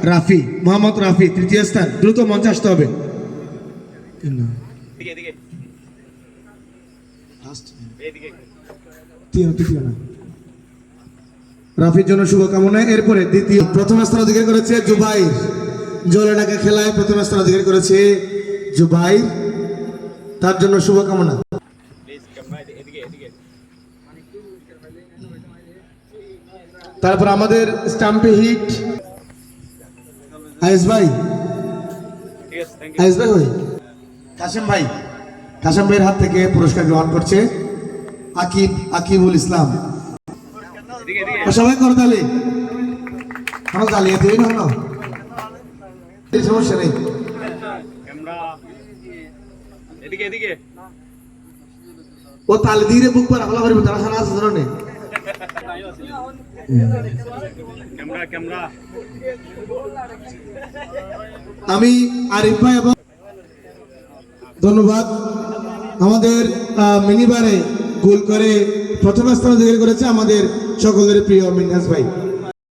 রাফি, মোহাম্মদ রাফি তৃতীয় স্থান। দ্রুত মঞ্চে আসতে হবে। রাফির জন্য শুভকামনা। এরপরে দ্বিতীয় প্রথম স্থান অধিকার করেছে জুবাইর। জলেনাকে খেলায় প্রথম স্থান অধিকার করেছে জুবাইর, তার জন্য শুভকামনা। তারপর আমাদের স্টাম্পে হিট আয়েশ ভাই, আয়েশ ভাই হই কাশেম ভাই, কাশেম ভাইয়ের হাত থেকে পুরস্কার গ্রহণ করছে আকিবুল ইসলাম। সবাই করতালি, আমার জ্বালিয়ে তুই না সমস্যা নেই। ও তালে দিয়ে বুক করে হলা পারিব, তারা সারা আছে ধরনে। আমি আরিফ ভাই এবং ধন্যবাদ। আমাদের মিনিবারে গোল করে প্রথম স্থান অধিকার করেছে আমাদের সকলের প্রিয় মিনহাজ ভাই।